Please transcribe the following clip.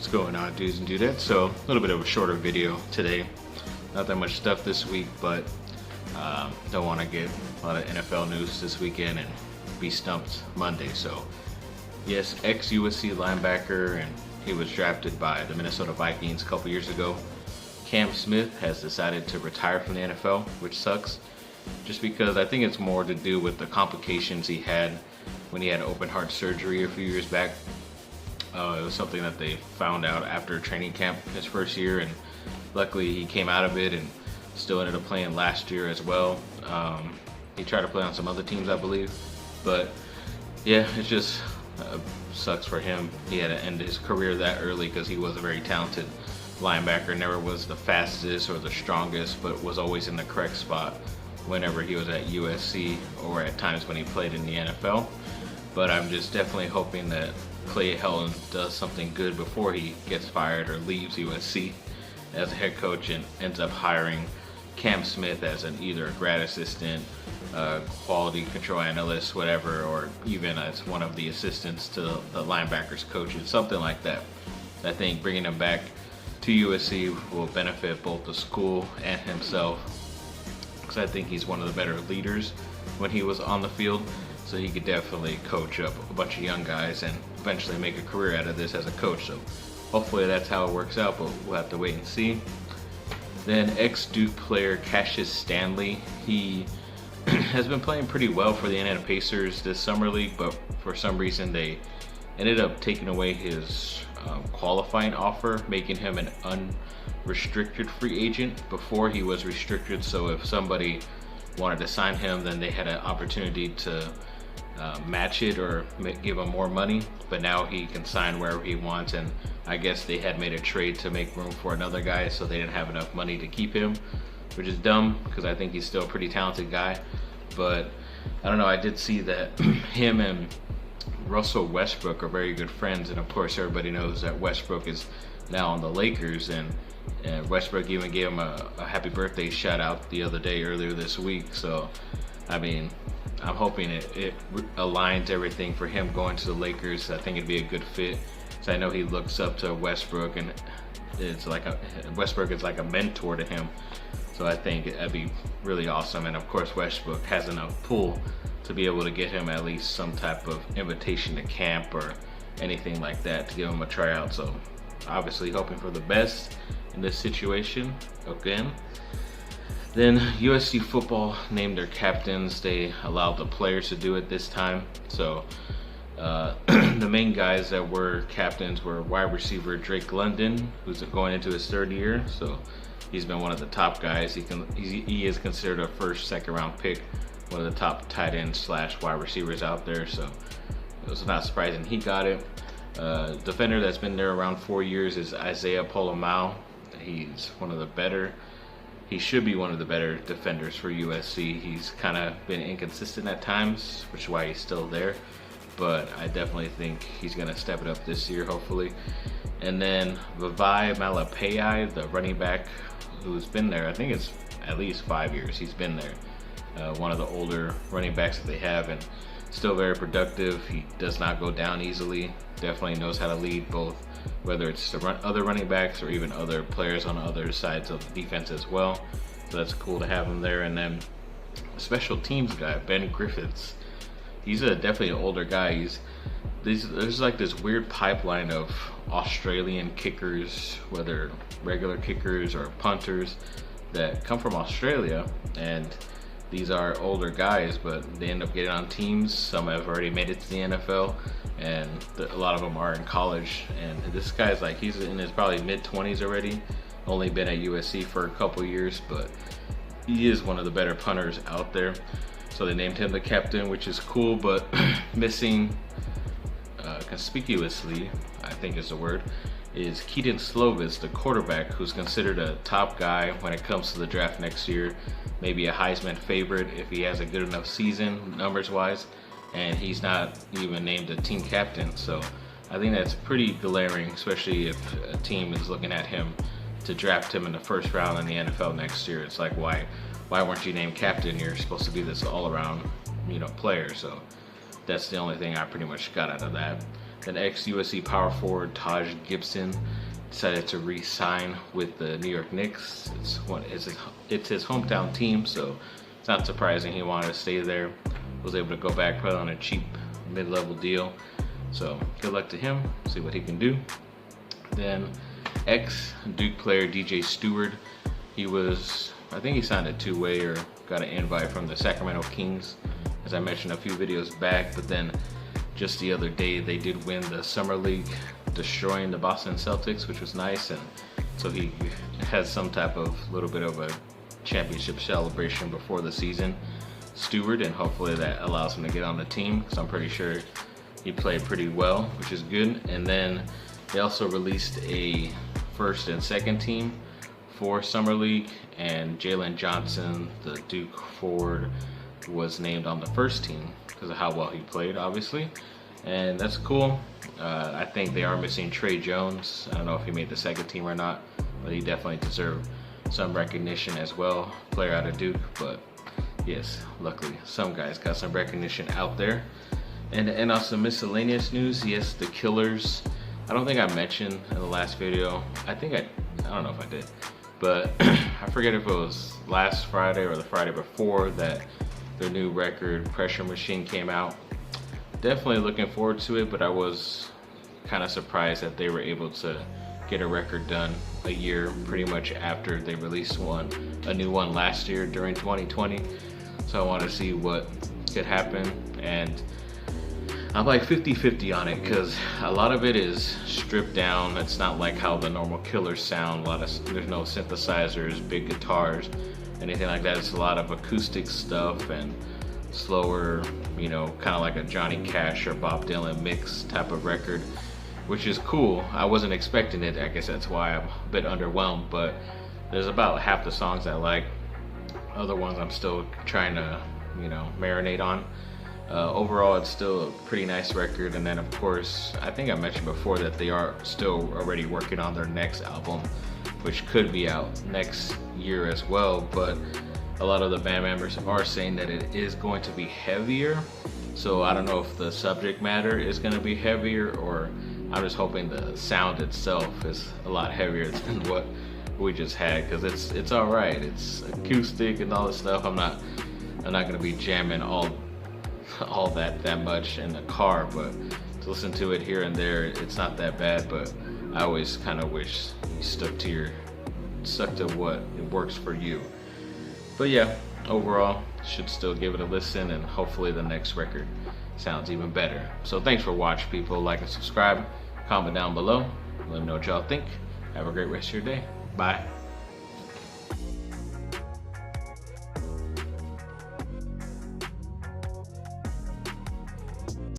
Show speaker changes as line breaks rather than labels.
What's going on, dudes and dudettes? So a little bit of a shorter video today. Not that much stuff this week, but don't want to get a lot of NFL news this weekend and be stumped Monday. So yes, ex-USC linebacker, and he was drafted by the Minnesota Vikings a couple years ago. Cam Smith has decided to retire from the NFL, which sucks. Just because I think it's more to do with the complications he had when he had open heart surgery a few years back. It was something that they found out after training camp his first year, and luckily he came out of it and still ended up playing last year as well. He tried to play on some other teams, I believe, but yeah, it just sucks for him. He had to end his career that early because he was a very talented linebacker. Never was the fastest or the strongest, but was always in the correct spot whenever he was at USC or at times when he played in the NFL. But I'm just definitely hoping that Clay Helton does something good before he gets fired or leaves USC as a head coach and ends up hiring Cam Smith as either a grad assistant, quality control analyst, whatever, or even as one of the assistants to the linebackers coaches, something like that. I think bringing him back to USC will benefit both the school and himself, because I think he's one of the better leaders when he was on the field. So he could definitely coach up a bunch of young guys and eventually make a career out of this as a coach. So hopefully that's how it works out, but we'll have to wait and see. Then ex-Duke player Cassius Stanley, he has been playing pretty well for the Indiana Pacers this summer league, but for some reason they ended up taking away his qualifying offer, making him an unrestricted free agent. Before he was restricted, so if somebody wanted to sign him, then they had an opportunity to match it or give him more money, but now he can sign wherever he wants. And I guess they had made a trade to make room for another guy, so they didn't have enough money to keep him, which is dumb because I think he's still a pretty talented guy. But I don't know, I did see that him and Russell Westbrook are very good friends, and of course everybody knows that Westbrook is now on the Lakers, and Westbrook even gave him a happy birthday shout out the other day, earlier this week. So I mean, I'm hoping it aligns everything for him going to the Lakers. I think it'd be a good fit, so I know he looks up to Westbrook, and Westbrook is like a mentor to him. So I think that'd be really awesome. And of course Westbrook has enough pull to be able to get him at least some type of invitation to camp or anything like that to give him a tryout. So obviously hoping for the best in this situation again. Then USC football named their captains. They allowed the players to do it this time. So the main guys that were captains were wide receiver Drake London, who's going into his third year. So he's been one of the top guys. He is considered a first, second round pick, one of the top tight ends / wide receivers out there. So it was not surprising he got it. Defender that's been there around 4 years is Isaiah Pola-Mao. He's one of the better. He should be one of the better defenders for USC. He's kind of been inconsistent at times, which is why he's still there. But I definitely think he's going to step it up this year, hopefully. And then Vavai Malapai, the running back who's been there, I think it's at least 5 years he's been there. One of the older running backs that they have, and still very productive. He does not go down easily. Definitely knows how to lead both, whether it's to run other running backs or even other players on other sides of the defense as well. So that's cool to have him there. And then a special teams guy, Ben Griffiths. He's definitely an older guy. There's like this weird pipeline of Australian kickers, whether regular kickers or punters, that come from Australia, and these are older guys, but they end up getting on teams. Some have already made it to the NFL, and a lot of them are in college. And this guy's like, he's in his probably mid-20s already, only been at USC for a couple years, but he is one of the better punters out there. So they named him the captain, which is cool, but missing conspicuously, I think is the word, is Keaton Slovis, the quarterback, who's considered a top guy when it comes to the draft next year. Maybe a Heisman favorite if he has a good enough season, numbers-wise, and he's not even named a team captain. So I think that's pretty glaring, especially if a team is looking at him to draft him in the first round in the NFL next year. It's like, why weren't you named captain? You're supposed to be this all-around, player. So that's the only thing I pretty much got out of that. Then ex-USC power forward Taj Gibson decided to re-sign with the New York Knicks. It's his hometown team, so it's not surprising he wanted to stay there. Was able to go back probably on a cheap mid-level deal. So good luck to him. See what he can do. Then ex-Duke player DJ Stewart. I think he signed a two-way or got an invite from the Sacramento Kings, as I mentioned a few videos back. But then just the other day, they did win the Summer League, destroying the Boston Celtics, which was nice. And so he has some type of little bit of a championship celebration before the season, Stewart, and hopefully that allows him to get on the team, because I'm pretty sure he played pretty well, which is good. And then they also released a first and second team for Summer League, and Jalen Johnson, the Duke forward, was named on the first team because of how well he played, obviously. And that's cool. I think they are missing Trey Jones. I don't know if he made the second team or not, but he definitely deserved some recognition as well, player out of Duke. But yes, luckily some guys got some recognition out there. And on some miscellaneous news, yes, the Killers. I don't think I mentioned in the last video. I don't know if I did, but I forget if it was last Friday or the Friday before that their new record, Pressure Machine, came out. Definitely looking forward to it, but I was kind of surprised that they were able to get a record done a year pretty much after they released a new one last year during 2020. So I want to see what could happen, and I'm like 50-50 on it, because a lot of it is stripped down. It's not like how the normal Killers sound. There's no synthesizers, big guitars, anything like that. It's a lot of acoustic stuff and slower, you know, kind of like a Johnny Cash or Bob Dylan mix type of record, which is cool. I wasn't expecting it. I guess that's why I'm a bit underwhelmed, but there's about half the songs I like. Other ones I'm still trying to, you know, marinate on. Overall, it's still a pretty nice record. And then of course, I think I mentioned before that they are still already working on their next album, which could be out next year as well. But a lot of the band members are saying that it is going to be heavier. So I don't know if the subject matter is going to be heavier, or I'm just hoping the sound itself is a lot heavier than what we just had, because it's all right. It's acoustic and all this stuff. I'm not gonna be jamming all that much in the car, but to listen to it here and there, it's not that bad. But I always kind of wish you stuck to what works for you. But yeah, overall, should still give it a listen, and hopefully the next record sounds even better. So thanks for watching, people. Like and subscribe, comment down below, let me know what y'all think. Have a great rest of your day. Bye.